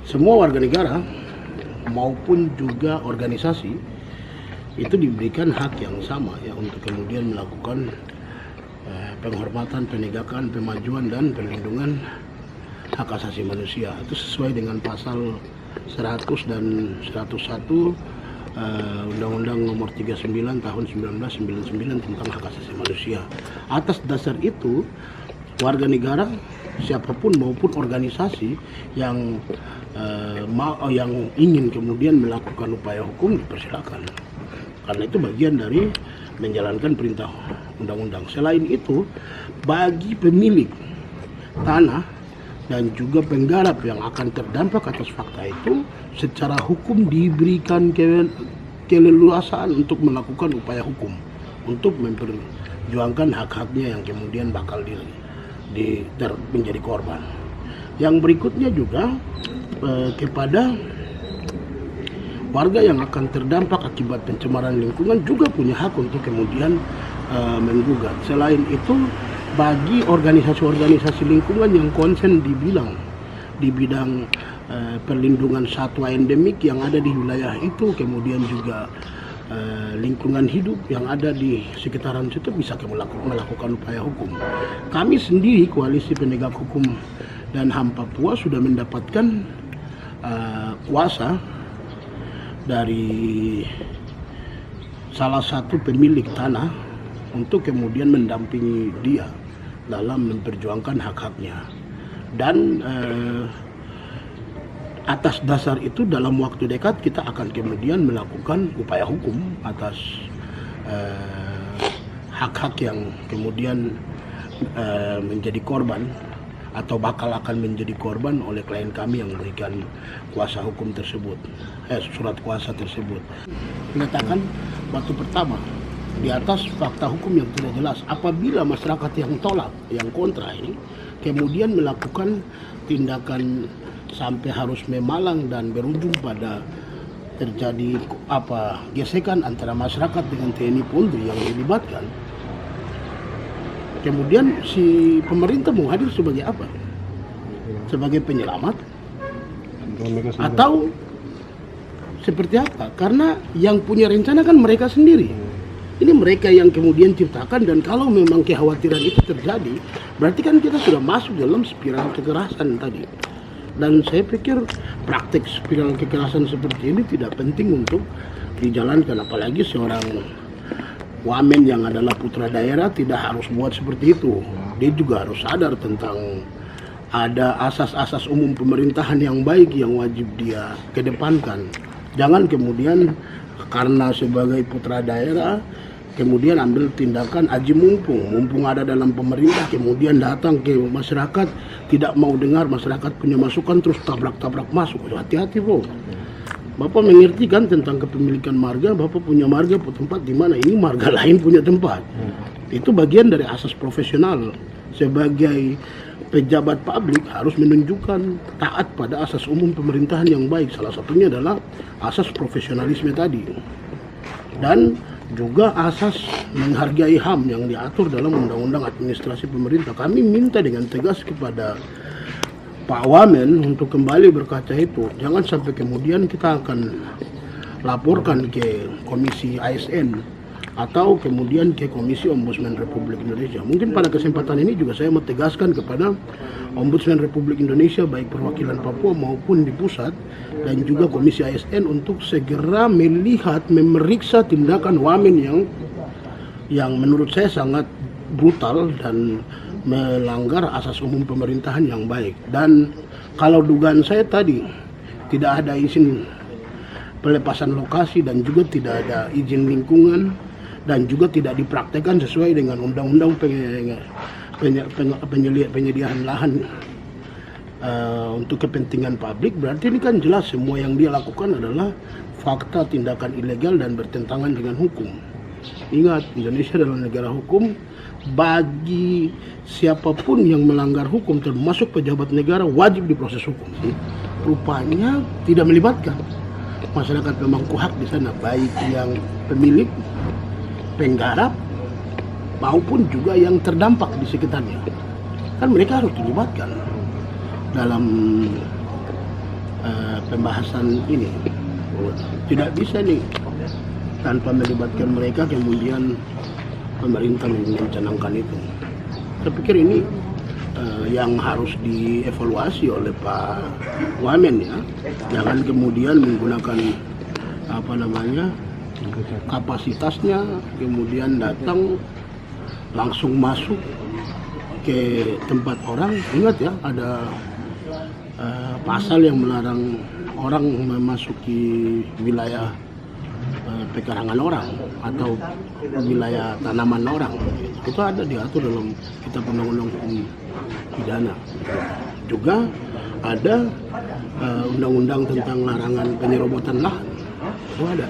semua warga negara maupun juga organisasi itu diberikan hak yang sama ya untuk kemudian melakukan penghormatan, penegakan, pemajuan dan perlindungan hak asasi manusia. Itu sesuai dengan pasal 100 dan 101 Undang-Undang Nomor 39 Tahun 1999 tentang hak asasi manusia. Atas dasar itu, warga negara siapapun maupun organisasi yang ingin kemudian melakukan upaya hukum dipersilakan. Karena itu bagian dari menjalankan perintah undang-undang. Selain itu, bagi pemilik tanah dan juga penggarap yang akan terdampak atas fakta itu, secara hukum diberikan keleluasaan untuk melakukan upaya hukum untuk memperjuangkan hak-haknya yang kemudian bakal menjadi korban. Yang berikutnya juga kepada warga yang akan terdampak akibat pencemaran lingkungan juga punya hak untuk kemudian menggugat. Selain itu, bagi organisasi-organisasi lingkungan yang konsen di bidang perlindungan satwa endemik yang ada di wilayah itu, kemudian juga lingkungan hidup yang ada di sekitaran situ bisa melakukan upaya hukum. Kami sendiri, Koalisi Penegak Hukum dan HAM Papua, sudah mendapatkan kuasa dari salah satu pemilik tanah untuk kemudian mendampingi dia dalam memperjuangkan hak-haknya. Dan atas dasar itu dalam waktu dekat kita akan kemudian melakukan upaya hukum atas hak-hak yang kemudian menjadi korban atau bakal akan menjadi korban oleh klien kami yang memberikan kuasa hukum tersebut, surat kuasa tersebut. Menyatakan batu pertama di atas fakta hukum yang tidak jelas. Apabila masyarakat yang tolak, yang kontra ini kemudian melakukan tindakan sampai harus memalang dan berujung pada terjadi gesekan antara masyarakat dengan TNI Polri yang dilibatkan, kemudian si pemerintah mau hadir sebagai apa? Sebagai penyelamat? Atau seperti apa? Karena yang punya rencana kan mereka sendiri. Ini mereka yang kemudian ciptakan, dan kalau memang kekhawatiran itu terjadi, berarti kan kita sudah masuk dalam spiral kekerasan tadi. Dan saya pikir praktik spiral kekerasan seperti ini tidak penting untuk dijalankan, apalagi seorang wamen yang adalah putra daerah tidak harus buat seperti itu. Dia juga harus sadar tentang ada asas-asas umum pemerintahan yang baik yang wajib dia kedepankan. Jangan kemudian karena sebagai putra daerah kemudian ambil tindakan aji mumpung ada dalam pemerintah, kemudian datang ke masyarakat, tidak mau dengar masyarakat punya masukan, terus tabrak-tabrak masuk. Hati-hati, bro. Bapak mengerti kan tentang kepemilikan marga, Bapak punya marga tempat di mana ini marga lain punya tempat. Itu bagian dari asas profesional. Sebagai pejabat publik harus menunjukkan taat pada asas umum pemerintahan yang baik. Salah satunya adalah asas profesionalisme tadi. Dan juga asas menghargai HAM yang diatur dalam Undang-Undang Administrasi Pemerintah. Kami minta dengan tegas kepada Pak Wamen untuk kembali berkaca itu. Jangan sampai kemudian kita akan laporkan ke Komisi ASN atau kemudian ke Komisi Ombudsman Republik Indonesia. Mungkin pada kesempatan ini juga saya mau tegaskan kepada Ombudsman Republik Indonesia, baik perwakilan Papua maupun di pusat, dan juga Komisi ASN untuk segera melihat, memeriksa tindakan Wamen yang menurut saya sangat brutal dan melanggar asas umum pemerintahan yang baik. Dan kalau dugaan saya tadi tidak ada izin pelepasan lokasi dan juga tidak ada izin lingkungan dan juga tidak dipraktekkan sesuai dengan undang-undang penyediaan lahan untuk kepentingan publik, berarti ini kan jelas semua yang dia lakukan adalah fakta tindakan ilegal dan bertentangan dengan hukum. Ingat, Indonesia adalah negara hukum. Bagi siapapun yang melanggar hukum, termasuk pejabat negara, wajib diproses hukum. Rupanya tidak melibatkan masyarakat pemangku hak di sana, baik yang pemilik, penggarap, maupun juga yang terdampak di sekitarnya. Kan mereka harus dilibatkan dalam pembahasan ini. Tidak bisa nih tanpa melibatkan mereka kemudian pemerintah mencanangkan itu. Saya pikir ini yang harus dievaluasi oleh Pak Wamen ya. Jangan kemudian menggunakan kapasitasnya kemudian datang langsung masuk ke tempat orang. Ingat ya, ada pasal yang melarang orang memasuki wilayah pekarangan orang atau wilayah tanaman orang. Itu ada diatur dalam kitab undang-undang hukum pidana. Juga ada undang-undang tentang larangan penyerobotan lahan. Itu ada.